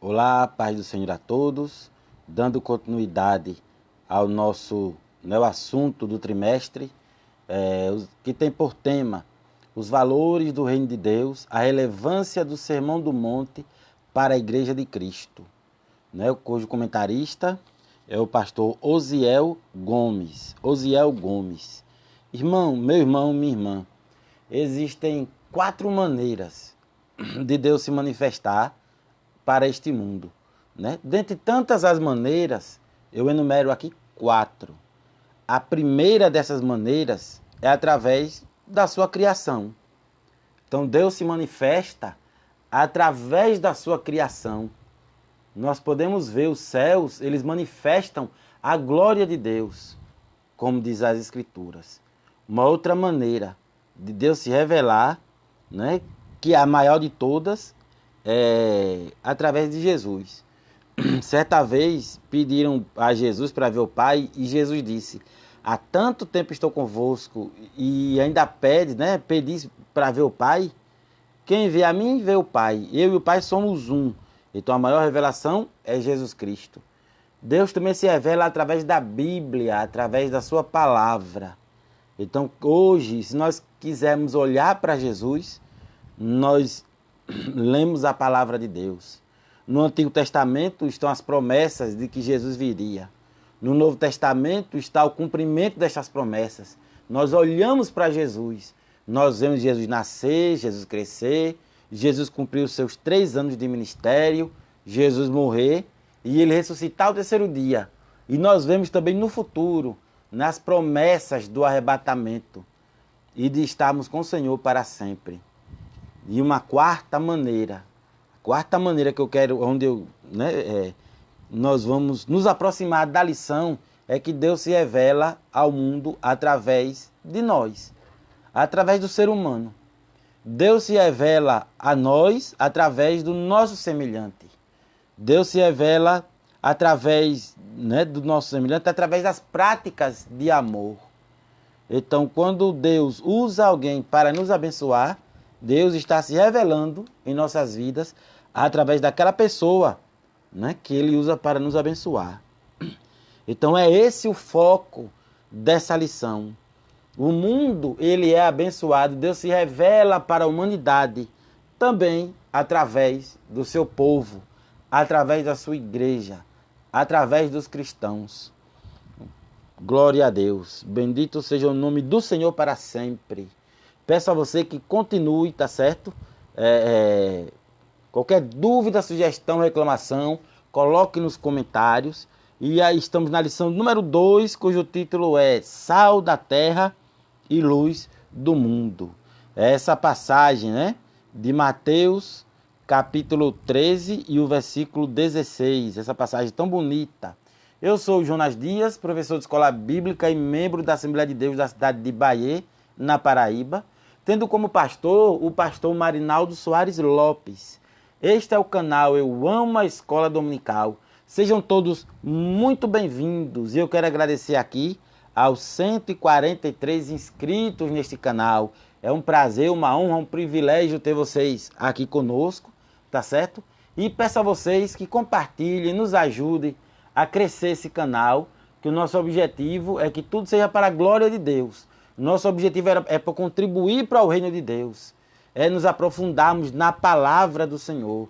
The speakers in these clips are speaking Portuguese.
Olá, paz do Senhor a todos, dando continuidade ao nosso assunto do trimestre, que tem por tema os valores do Reino de Deus, a relevância do Sermão do Monte para a Igreja de Cristo, cujo comentarista é o pastor Osiel Gomes. Meu irmão, minha irmã, existem 4 maneiras de Deus se manifestar para este mundo. Dentre tantas as maneiras, eu enumero aqui 4. A primeira dessas maneiras é através da sua criação. Então Deus se manifesta através da sua criação. Nós podemos ver os céus, eles manifestam a glória de Deus, como diz as Escrituras. Uma outra maneira de Deus se revelar, que é a maior de todas, é através de Jesus. Certa vez pediram a Jesus para ver o Pai e Jesus disse: há tanto tempo estou convosco e ainda pedis para ver o Pai? Quem vê a mim, vê o Pai. Eu e o Pai somos um. Então a maior revelação é Jesus Cristo. Deus também se revela através da Bíblia, através da sua palavra. Então hoje, se nós quisermos olhar para Jesus, nós lemos a palavra de Deus. No Antigo Testamento estão as promessas de que Jesus viria. No Novo Testamento está o cumprimento destas promessas. Nós olhamos para Jesus. Nós vemos Jesus nascer, Jesus crescer, Jesus cumprir os seus 3 anos de ministério, Jesus morrer e ele ressuscitar ao 3º dia. E nós vemos também no futuro, nas promessas do arrebatamento e de estarmos com o Senhor para sempre. E uma quarta maneira que eu quero, nós vamos nos aproximar da lição, é que Deus se revela ao mundo através de nós, através do ser humano. Deus se revela a nós através do nosso semelhante. Deus se revela através do nosso semelhante, através das práticas de amor. Então, quando Deus usa alguém para nos abençoar, Deus está se revelando em nossas vidas através daquela pessoa que Ele usa para nos abençoar. Então é esse o foco dessa lição. O mundo, ele é abençoado, Deus se revela para a humanidade também através do seu povo, através da sua igreja, através dos cristãos. Glória a Deus, bendito seja o nome do Senhor para sempre. Peço a você que continue, tá certo? Qualquer dúvida, sugestão, reclamação, coloque nos comentários. E aí estamos na lição número 2, cujo título é Sal da Terra e Luz do Mundo. Essa passagem, de Mateus, capítulo 13 e o versículo 16. Essa passagem tão bonita. Eu sou o Jonas Dias, professor de Escola Bíblica e membro da Assembleia de Deus da cidade de Bahia, na Paraíba, tendo como pastor o pastor Marinaldo Soares Lopes. Este é o canal Eu Amo a Escola Dominical. Sejam todos muito bem-vindos e eu quero agradecer aqui aos 143 inscritos neste canal. É um prazer, uma honra, um privilégio ter vocês aqui conosco, tá certo? E peço a vocês que compartilhem, nos ajudem a crescer esse canal, que o nosso objetivo é que tudo seja para a glória de Deus. Nosso objetivo é para contribuir para o reino de Deus, é nos aprofundarmos na palavra do Senhor,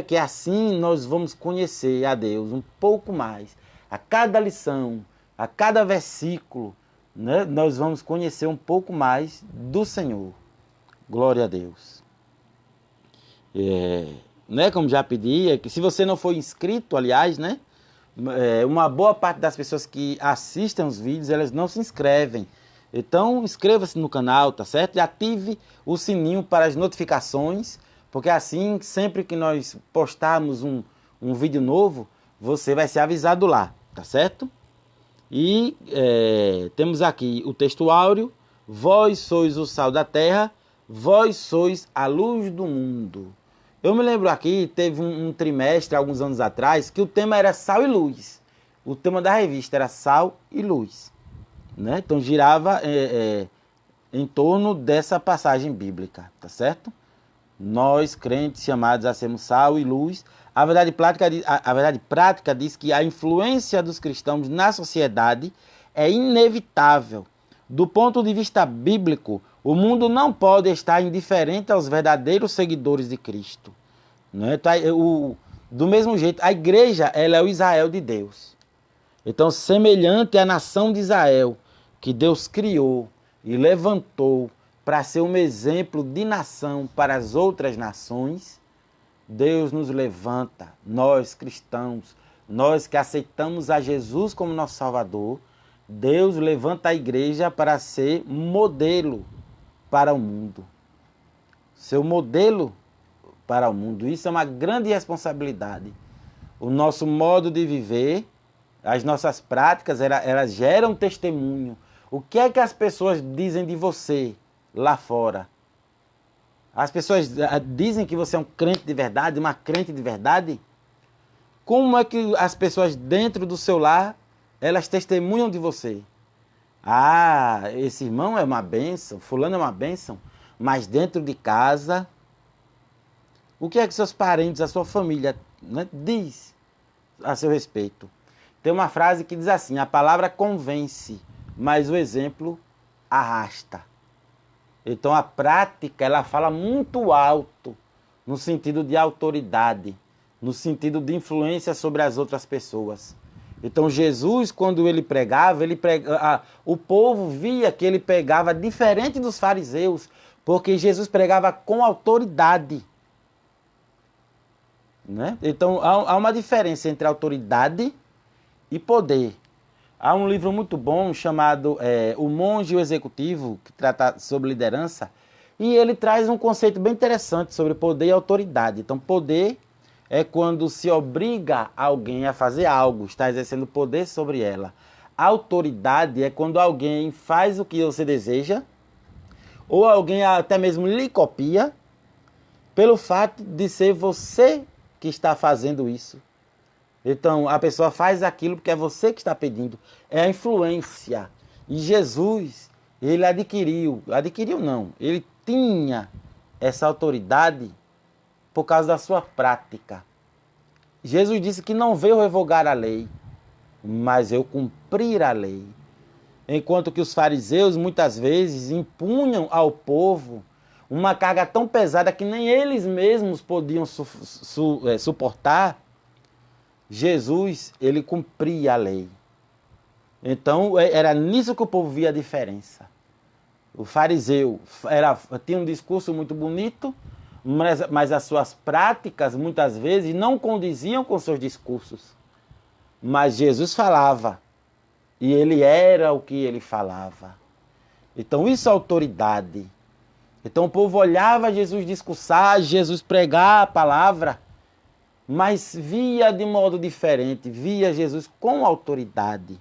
que assim nós vamos conhecer a Deus um pouco mais. A cada lição, a cada versículo, nós vamos conhecer um pouco mais do Senhor. Glória a Deus. Como já pedi, é que se você não for inscrito, aliás, uma boa parte das pessoas que assistem os vídeos, elas não se inscrevem. Então, inscreva-se no canal, tá certo? E ative o sininho para as notificações, porque assim, sempre que nós postarmos um vídeo novo, você vai ser avisado lá, tá certo? E temos aqui o texto áureo: vós sois o sal da terra, vós sois a luz do mundo. Eu me lembro aqui, teve um trimestre, alguns anos atrás, que o tema era sal e luz. O tema da revista era sal e luz. Então girava em torno dessa passagem bíblica, tá certo? Nós, crentes, chamados a sermos sal e luz, a verdade prática diz que a influência dos cristãos na sociedade é inevitável. Do ponto de vista bíblico, o mundo não pode estar indiferente aos verdadeiros seguidores de Cristo. Não é? Do mesmo jeito, a igreja ela é o Israel de Deus. Então, semelhante à nação de Israel, que Deus criou e levantou para ser um exemplo de nação para as outras nações, Deus nos levanta, nós cristãos, nós que aceitamos a Jesus como nosso Salvador, Deus levanta a igreja para ser modelo para o mundo. Seu modelo para o mundo. Isso é uma grande responsabilidade. O nosso modo de viver, as nossas práticas, elas geram testemunho. O que é que as pessoas dizem de você lá fora? As pessoas dizem que você é um crente de verdade, uma crente de verdade? Como é que as pessoas dentro do seu lar, elas testemunham de você? Ah, esse irmão é uma bênção, fulano é uma bênção, mas dentro de casa, o que é que seus parentes, a sua família, né, diz a seu respeito? Tem uma frase que diz assim: a palavra convence, mas o exemplo arrasta. Então a prática, ela fala muito alto, no sentido de autoridade, no sentido de influência sobre as outras pessoas. Então Jesus, quando ele pregava, o povo via que ele pregava diferente dos fariseus, porque Jesus pregava com autoridade. Né? Então há uma diferença entre autoridade e poder. Há um livro muito bom chamado O Monge e o Executivo, que trata sobre liderança, e ele traz um conceito bem interessante sobre poder e autoridade. Então, poder é quando se obriga alguém a fazer algo, está exercendo poder sobre ela. Autoridade é quando alguém faz o que você deseja, ou alguém até mesmo lhe copia, pelo fato de ser você que está fazendo isso. Então, a pessoa faz aquilo porque é você que está pedindo. É a influência. E Jesus, ele ele tinha essa autoridade por causa da sua prática. Jesus disse que não veio revogar a lei, mas eu cumprir a lei. Enquanto que os fariseus, muitas vezes, impunham ao povo uma carga tão pesada que nem eles mesmos podiam suportar, Jesus, ele cumpria a lei. Então, era nisso que o povo via a diferença. O fariseu tinha um discurso muito bonito, mas as suas práticas, muitas vezes, não condiziam com seus discursos. Mas Jesus falava, e ele era o que ele falava. Então, isso é autoridade. Então, o povo olhava Jesus discursar, Jesus pregar a palavra, mas via de modo diferente, via Jesus com autoridade.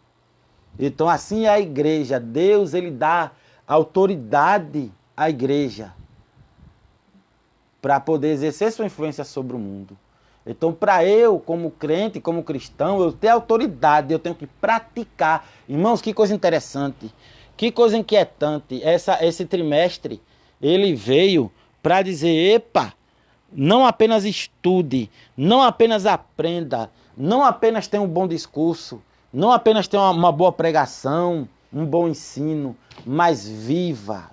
Então, assim é a igreja. Deus, ele dá autoridade à igreja para poder exercer sua influência sobre o mundo. Então, para eu, como crente, como cristão, eu ter autoridade, eu tenho que praticar. Irmãos, que coisa interessante, que coisa inquietante. Esse trimestre, ele veio para dizer, epa, não apenas estude, não apenas aprenda, não apenas tenha um bom discurso, não apenas tenha uma boa pregação, um bom ensino, mas viva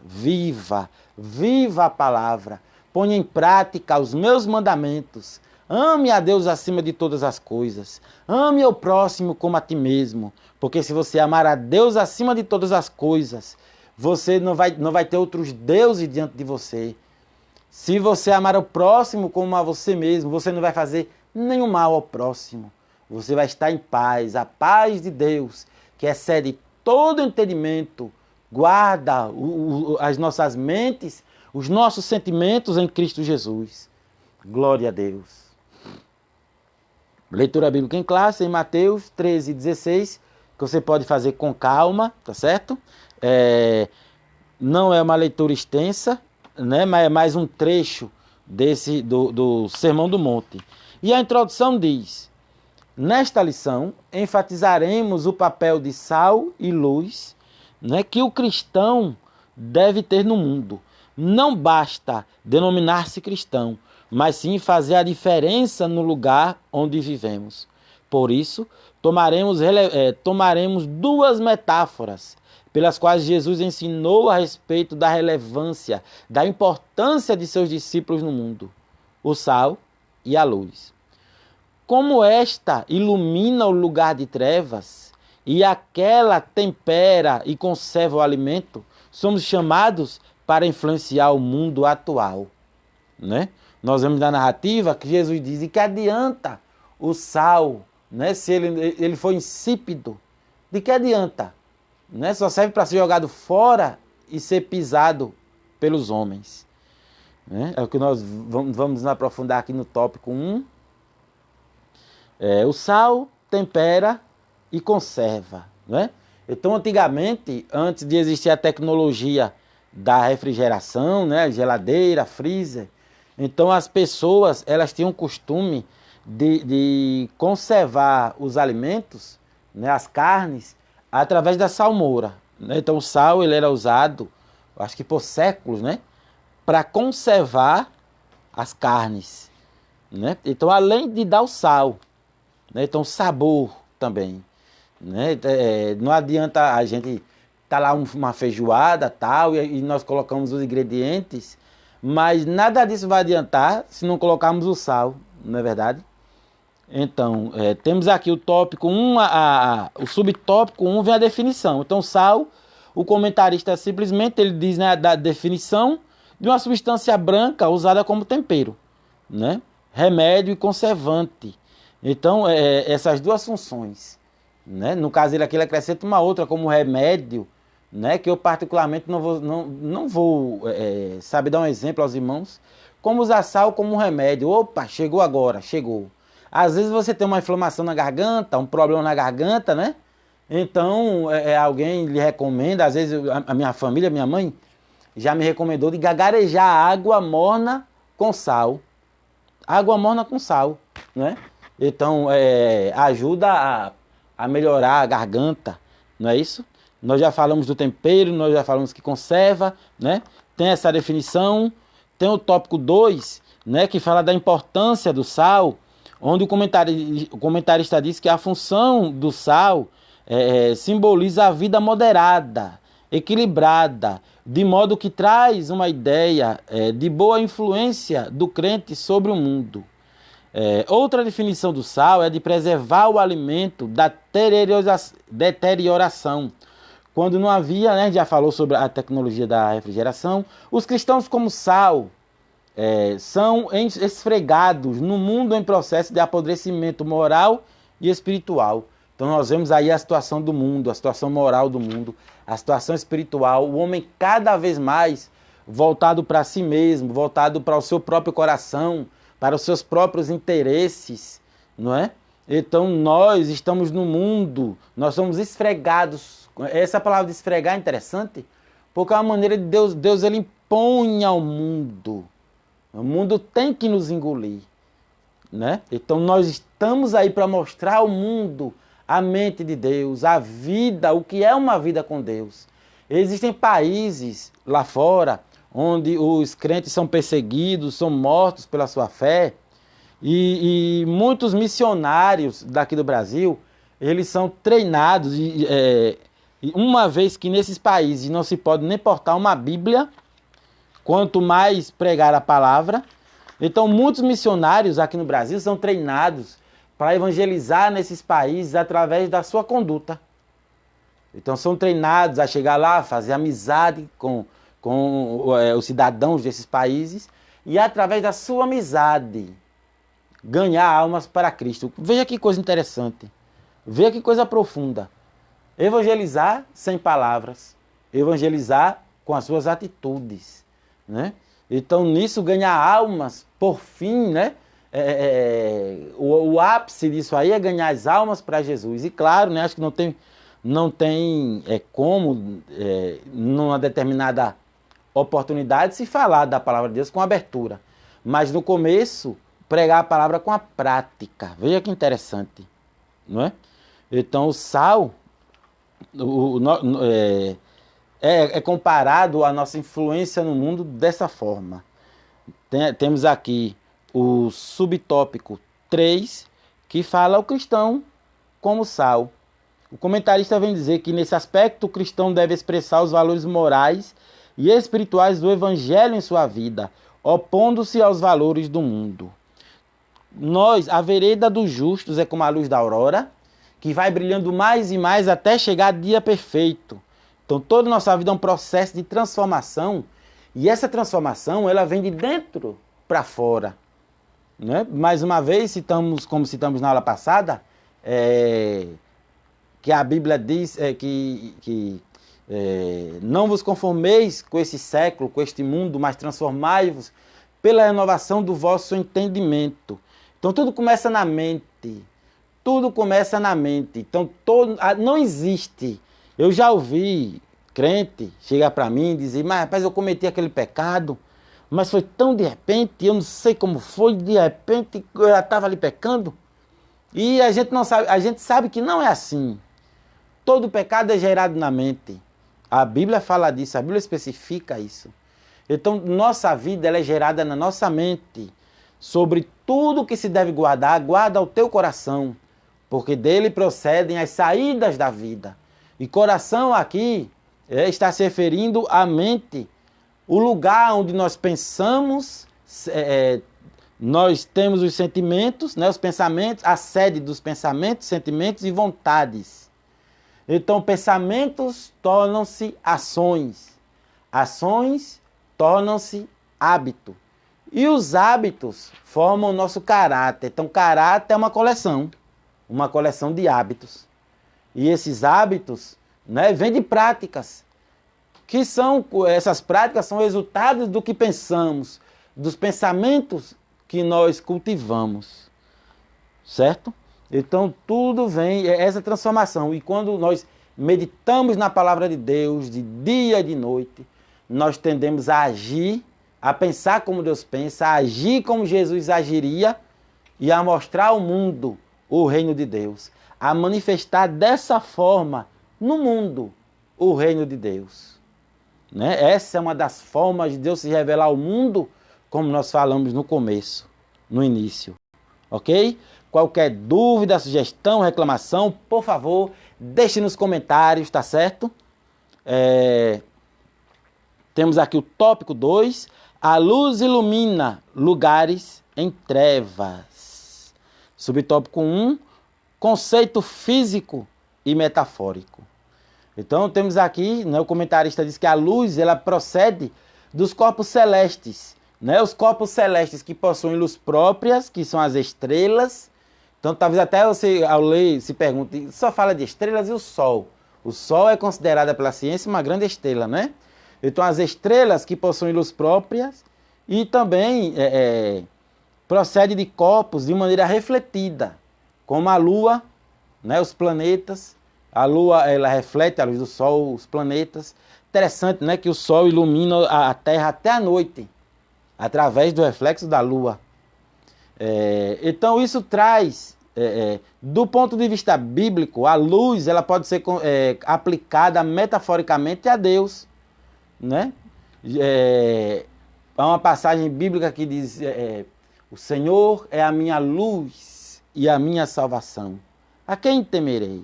a palavra. Ponha em prática os meus mandamentos. Ame a Deus acima de todas as coisas. Ame ao próximo como a ti mesmo. Porque se você amar a Deus acima de todas as coisas, você não vai ter outros deuses diante de você. Se você amar o próximo como a você mesmo, você não vai fazer nenhum mal ao próximo. Você vai estar em paz. A paz de Deus, que excede todo entendimento, guarda as nossas mentes, os nossos sentimentos em Cristo Jesus. Glória a Deus. Leitura bíblica em classe, em Mateus 13:16, que você pode fazer com calma, tá certo? Não é uma leitura extensa, né? Mas é mais um trecho do Sermão do Monte. E a introdução diz: nesta lição, enfatizaremos o papel de sal e luz, né, que o cristão deve ter no mundo. Não basta denominar-se cristão, mas sim fazer a diferença no lugar onde vivemos. Por isso, tomaremos duas metáforas pelas quais Jesus ensinou a respeito da relevância, da importância de seus discípulos no mundo: o sal e a luz. Como esta ilumina o lugar de trevas e aquela tempera e conserva o alimento, somos chamados para influenciar o mundo atual, né? Nós vemos na narrativa que Jesus diz: e que adianta o sal, né, se ele for insípido? De que adianta? Né? Só serve para ser jogado fora e ser pisado pelos homens. Né? É o que nós vamos nos aprofundar aqui no tópico 1. O sal tempera e conserva. Né? Então, antigamente, antes de existir a tecnologia da refrigeração, né, geladeira, freezer, então as pessoas elas tinham o costume de conservar os alimentos, né, as carnes, através da salmoura. Né? Então o sal ele era usado, acho que por séculos, né, para conservar as carnes. Né? Então, além de dar o sal, né, então sabor também. Né? Não adianta a gente tá lá uma feijoada tal, e nós colocamos os ingredientes, mas nada disso vai adiantar se não colocarmos o sal, não é verdade? Então, temos aqui o tópico 1, o subtópico 1 vem a definição. Então, sal, o comentarista simplesmente ele diz, né, da definição de uma substância branca usada como tempero, né? Remédio e conservante. Então, essas duas funções. Né? No caso ele aqui ele acrescenta uma outra como remédio, né? Que eu particularmente não vou saber dar um exemplo aos irmãos. Como usar sal como remédio. Opa, chegou agora, chegou. Às vezes você tem uma inflamação na garganta, um problema na garganta, né? Então, alguém lhe recomenda, às vezes a minha família, minha mãe, já me recomendou de gagarejar água morna com sal. Água morna com sal, né? Então, ajuda a melhorar a garganta, não é isso? Nós já falamos do tempero, nós já falamos que conserva, né? Tem essa definição. Tem o tópico 2, né, que fala da importância do sal, onde o comentarista diz que a função do sal simboliza a vida moderada, equilibrada, de modo que traz uma ideia de boa influência do crente sobre o mundo. Outra definição do sal é de preservar o alimento da deterioração. Quando não havia, né, já falou sobre a tecnologia da refrigeração, os cristãos como sal são esfregados no mundo em processo de apodrecimento moral e espiritual. Então nós vemos aí a situação do mundo, a situação moral do mundo, a situação espiritual, o homem cada vez mais voltado para si mesmo, voltado para o seu próprio coração, para os seus próprios interesses, não é? Então nós estamos no mundo, nós somos esfregados. Essa palavra de esfregar é interessante, porque é uma maneira de Deus ele impõe ao mundo. O mundo tem que nos engolir, né? Então nós estamos aí para mostrar ao mundo a mente de Deus, a vida, o que é uma vida com Deus. Existem países lá fora onde os crentes são perseguidos, são mortos pela sua fé, e muitos missionários daqui do Brasil, eles são treinados, uma vez que nesses países não se pode nem portar uma Bíblia, quanto mais pregar a palavra. Então muitos missionários aqui no Brasil são treinados para evangelizar nesses países através da sua conduta. Então são treinados a chegar lá, fazer amizade com os cidadãos desses países e através da sua amizade ganhar almas para Cristo. Veja que coisa interessante, veja que coisa profunda. Evangelizar sem palavras, evangelizar com as suas atitudes, né? Então nisso ganhar almas, por fim, né? O ápice disso aí é ganhar as almas para Jesus. E claro, né, acho que não tem como, numa determinada oportunidade, se falar da palavra de Deus com abertura. Mas no começo, pregar a palavra com a prática. Veja que interessante, não é? Então o sal, é comparado à nossa influência no mundo dessa forma. Temos aqui o subtópico 3, que fala o cristão como sal. O comentarista vem dizer que, nesse aspecto, o cristão deve expressar os valores morais e espirituais do evangelho em sua vida, opondo-se aos valores do mundo. A vereda dos justos é como a luz da aurora, que vai brilhando mais e mais até chegar ao dia perfeito. Então, toda a nossa vida é um processo de transformação, e essa transformação ela vem de dentro para fora. Né? Mais uma vez, como citamos na aula passada, que a Bíblia diz que não vos conformeis com esse século, com este mundo, mas transformai-vos pela renovação do vosso entendimento. Então tudo começa na mente. Tudo começa na mente. Então não existe. Eu já ouvi crente chegar para mim e dizer, mas rapaz, eu cometi aquele pecado, mas foi tão de repente, eu não sei como foi, de repente eu já estava ali pecando. E a gente não sabe, a gente sabe que não é assim. Todo pecado é gerado na mente. A Bíblia fala disso, a Bíblia especifica isso. Então, nossa vida ela é gerada na nossa mente. Sobre tudo que se deve guardar, guarda o teu coração, porque dele procedem as saídas da vida. E coração aqui está se referindo à mente, o lugar onde nós pensamos, nós temos os sentimentos, né, os pensamentos, a sede dos pensamentos, sentimentos e vontades. Então, pensamentos tornam-se ações. Ações tornam-se hábito. E os hábitos formam o nosso caráter. Então, caráter é uma coleção de hábitos. E esses hábitos, né, vêm de práticas. Essas práticas são resultados do que pensamos, dos pensamentos que nós cultivamos. Certo? Então, tudo vem, essa transformação. E quando nós meditamos na palavra de Deus, de dia e de noite, nós tendemos a agir, a pensar como Deus pensa, a agir como Jesus agiria e a mostrar ao mundo o reino de Deus. A manifestar dessa forma no mundo o reino de Deus. Né? Essa é uma das formas de Deus se revelar ao mundo, como nós falamos no começo, no início. Ok? Qualquer dúvida, sugestão, reclamação, por favor, deixe nos comentários, tá certo? Temos aqui o tópico 2. A luz ilumina lugares em trevas. Subtópico 1. Conceito físico e metafórico. Então temos aqui, né, o comentarista diz que a luz ela procede dos corpos celestes. Né? Os corpos celestes que possuem luz próprias, que são as estrelas. Então, talvez até você, ao ler, se pergunte, só fala de estrelas e o Sol. O Sol é considerado pela ciência uma grande estrela, né? Então, as estrelas que possuem luz próprias e também procede de corpos de maneira refletida, como a Lua, né? Os planetas. A Lua, ela reflete a luz do Sol, os planetas. Interessante, né? Que o Sol ilumina a Terra até a noite, através do reflexo da Lua. Então isso traz, do ponto de vista bíblico, a luz ela pode ser aplicada metaforicamente a Deus. Né? Há uma passagem bíblica que diz, o Senhor é a minha luz e a minha salvação. A quem temerei?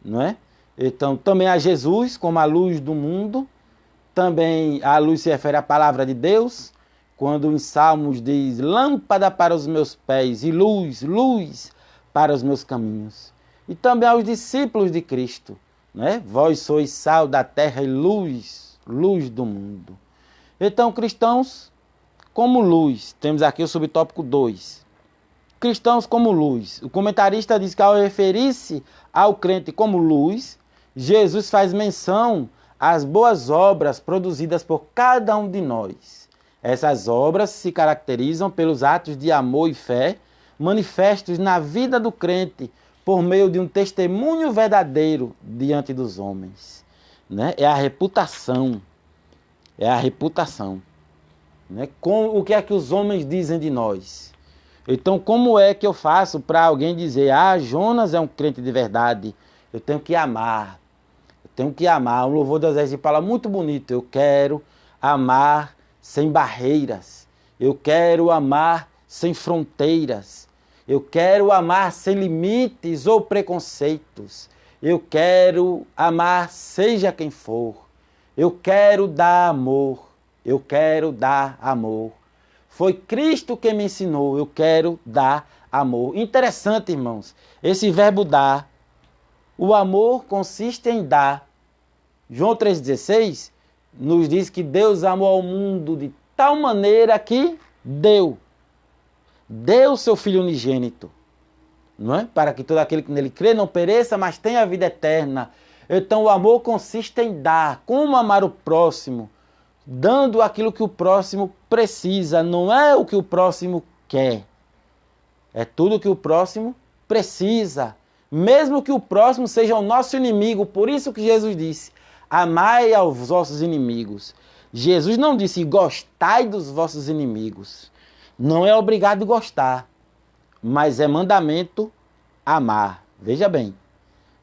Não é? Então também a Jesus como a luz do mundo. Também a luz se refere à palavra de Deus. Quando em Salmos diz, lâmpada para os meus pés e luz, luz para os meus caminhos. E também aos discípulos de Cristo, né? Vós sois sal da terra e luz, luz do mundo. Então, cristãos como luz, temos aqui o subtópico 2. Cristãos como luz. O comentarista diz que ao referir-se ao crente como luz, Jesus faz menção às boas obras produzidas por cada um de nós. Essas obras se caracterizam pelos atos de amor e fé manifestos na vida do crente por meio de um testemunho verdadeiro diante dos homens. Né? É a reputação. É a reputação. Né? Com o que é que os homens dizem de nós? Então, como é que eu faço para alguém dizer, Jonas é um crente de verdade, eu tenho que amar, eu tenho que amar. O louvor das Exércitos fala muito bonito. Eu quero amar sem barreiras. Eu quero amar sem fronteiras. Eu quero amar sem limites ou preconceitos. Eu quero amar seja quem for. Eu quero dar amor. Eu quero dar amor. Foi Cristo que me ensinou. Eu quero dar amor. Interessante, irmãos. Esse verbo dar. O amor consiste em dar. João 3,16 nos diz que Deus amou ao mundo de tal maneira que deu seu Filho unigênito, não é? Para que todo aquele que nele crê não pereça, mas tenha a vida eterna. Então o amor consiste em dar. Como amar o próximo? Dando aquilo que o próximo precisa, não é o que o próximo quer. É tudo o que o próximo precisa. Mesmo que o próximo seja o nosso inimigo. Por isso que Jesus disse, amai aos vossos inimigos. Jesus não disse, gostai dos vossos inimigos. Não é obrigado a gostar, mas é mandamento amar. Veja bem.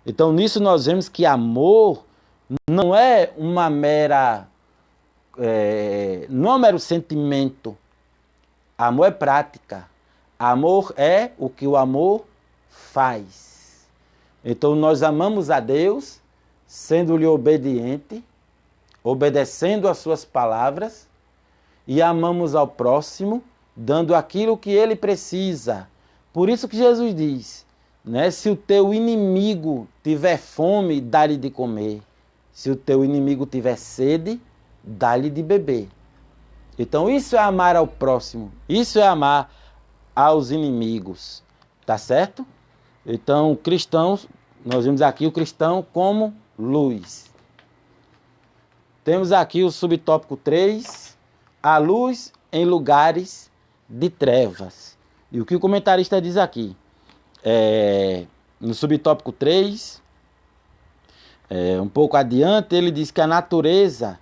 Então nisso nós vemos que amor não é uma mera... não é um mero sentimento. Amor é prática. Amor é o que o amor faz. Então nós amamos a Deus, sendo-lhe obediente, obedecendo às suas palavras, e amamos ao próximo, dando aquilo que ele precisa. Por isso que Jesus diz, né? Se o teu inimigo tiver fome, dá-lhe de comer. Se o teu inimigo tiver sede, dá-lhe de beber. Então isso é amar ao próximo, isso é amar aos inimigos, tá certo? Então, cristãos, nós vemos aqui o cristão como luz. Temos aqui o subtópico 3, a luz em lugares de trevas. E o que o comentarista diz aqui? No subtópico 3, um pouco adiante, ele diz que a natureza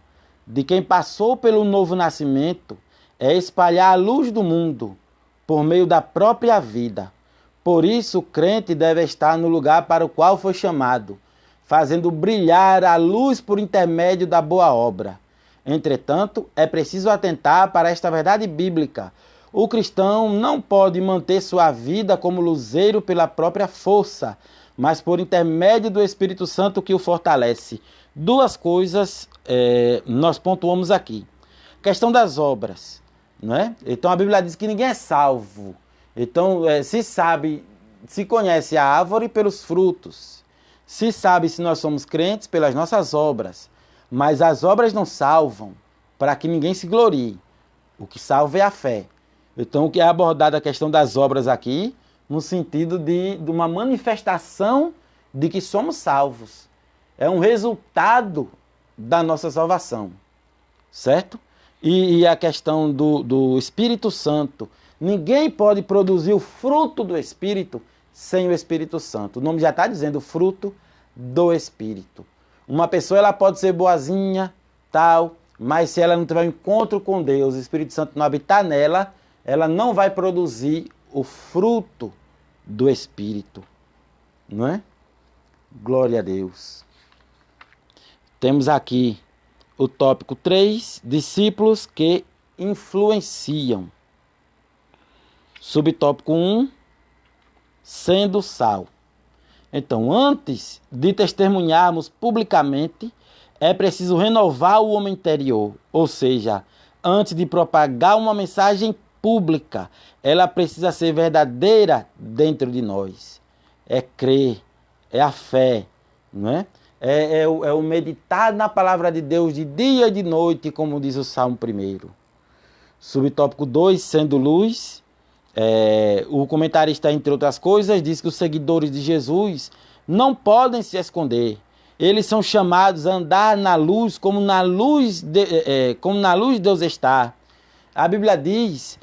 de quem passou pelo novo nascimento é espalhar a luz do mundo por meio da própria vida. Por isso, o crente deve estar no lugar para o qual foi chamado, fazendo brilhar a luz por intermédio da boa obra. Entretanto, é preciso atentar para esta verdade bíblica. O cristão não pode manter sua vida como luzeiro pela própria força, mas por intermédio do Espírito Santo que o fortalece. Duas coisas nós pontuamos aqui. Questão das obras, não é? Então a Bíblia diz que ninguém é salvo. Então se conhece a árvore pelos frutos. Se sabe se nós somos crentes pelas nossas obras. Mas as obras não salvam, para que ninguém se glorie. O que salva é a fé. Então o que é abordada a questão das obras aqui, no sentido de uma manifestação de que somos salvos. É um resultado da nossa salvação, certo? E a questão do Espírito Santo. Ninguém pode produzir o fruto do Espírito sem o Espírito Santo. O nome já está dizendo fruto do Espírito. Uma pessoa ela pode ser boazinha, tal, mas se ela não tiver um encontro com Deus, o Espírito Santo não habitar nela, ela não vai produzir o fruto do Espírito. Não é? Glória a Deus. Temos aqui o tópico 3, discípulos que influenciam. Subtópico 1, sendo sal. Então, antes de testemunharmos publicamente, é preciso renovar o homem interior. Ou seja, antes de propagar uma mensagem pública, ela precisa ser verdadeira dentro de nós. É crer, é a fé, não é? É o meditar na palavra de Deus de dia e de noite, como diz o Salmo 1. Subtópico 2, sendo luz. O comentarista, entre outras coisas, diz que os seguidores de Jesus não podem se esconder. Eles são chamados a andar na luz, como na luz Deus está. A Bíblia diz,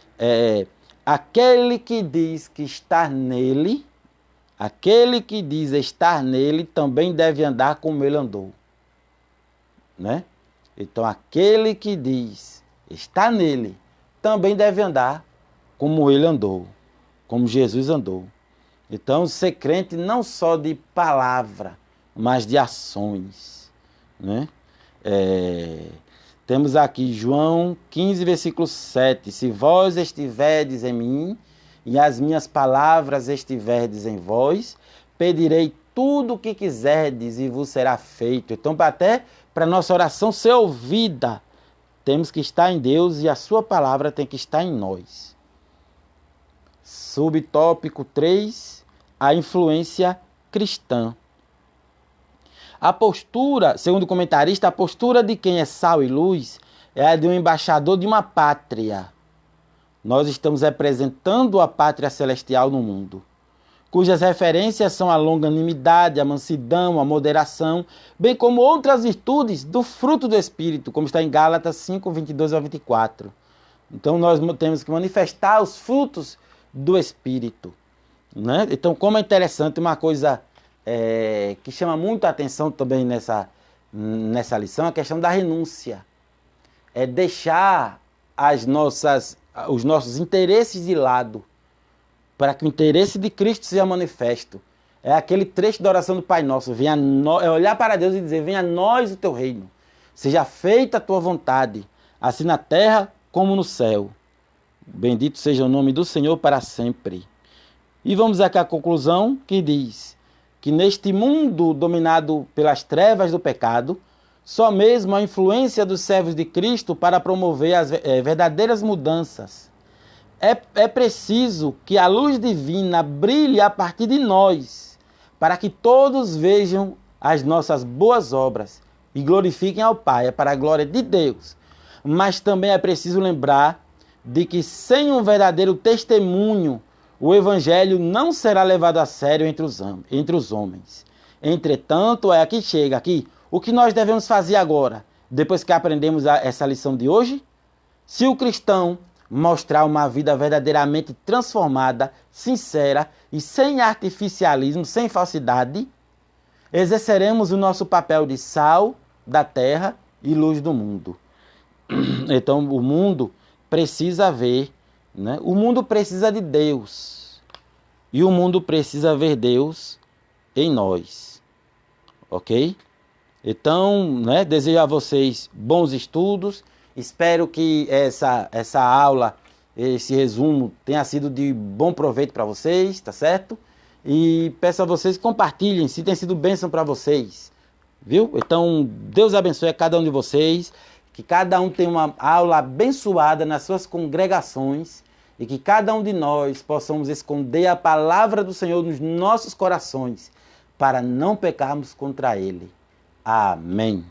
aquele que diz que está nele, aquele que diz estar nele, também deve andar como ele andou. Né? Então, aquele que diz está nele, também deve andar como ele andou, como Jesus andou. Então, ser crente não só de palavra, mas de ações. né? Temos aqui João 15, versículo 7. Se vós estiverdes em mim e as minhas palavras estiverdes em vós, pedirei tudo o que quiserdes e vos será feito. Então, até para nossa oração ser ouvida, temos que estar em Deus e a sua palavra tem que estar em nós. Subtópico 3, a influência cristã. A postura, segundo o comentarista, a postura de quem é sal e luz é a de um embaixador de uma pátria. Nós estamos representando a pátria celestial no mundo, cujas referências são a longanimidade, a mansidão, a moderação, bem como outras virtudes do fruto do Espírito, como está em Gálatas 5, 22 a 24. Então nós temos que manifestar os frutos do Espírito, né? Então, como é interessante, uma coisa que chama muito a atenção também nessa lição, a questão da renúncia. É deixar os nossos interesses de lado, para que o interesse de Cristo seja manifesto. É aquele trecho da oração do Pai Nosso, é olhar para Deus e dizer, venha a nós o teu reino, seja feita a tua vontade, assim na terra como no céu. Bendito seja o nome do Senhor para sempre. E vamos aqui à conclusão que diz que neste mundo dominado pelas trevas do pecado, só mesmo a influência dos servos de Cristo para promover as verdadeiras mudanças. É preciso que a luz divina brilhe a partir de nós, para que todos vejam as nossas boas obras e glorifiquem ao Pai, é para a glória de Deus. Mas também é preciso lembrar de que sem um verdadeiro testemunho, o Evangelho não será levado a sério entre os homens. Entretanto, aqui chega, o que nós devemos fazer agora, depois que aprendemos essa lição de hoje? Se o cristão mostrar uma vida verdadeiramente transformada, sincera e sem artificialismo, sem falsidade, exerceremos o nosso papel de sal da terra e luz do mundo. Então, o mundo precisa ver, né? O mundo precisa de Deus e o mundo precisa ver Deus em nós, ok? Então, né, desejo a vocês bons estudos, espero que essa aula, esse resumo tenha sido de bom proveito para vocês, tá certo? E peço a vocês que compartilhem se tem sido bênção para vocês, viu? Então, Deus abençoe a cada um de vocês, que cada um tenha uma aula abençoada nas suas congregações e que cada um de nós possamos esconder a palavra do Senhor nos nossos corações para não pecarmos contra Ele. Amém.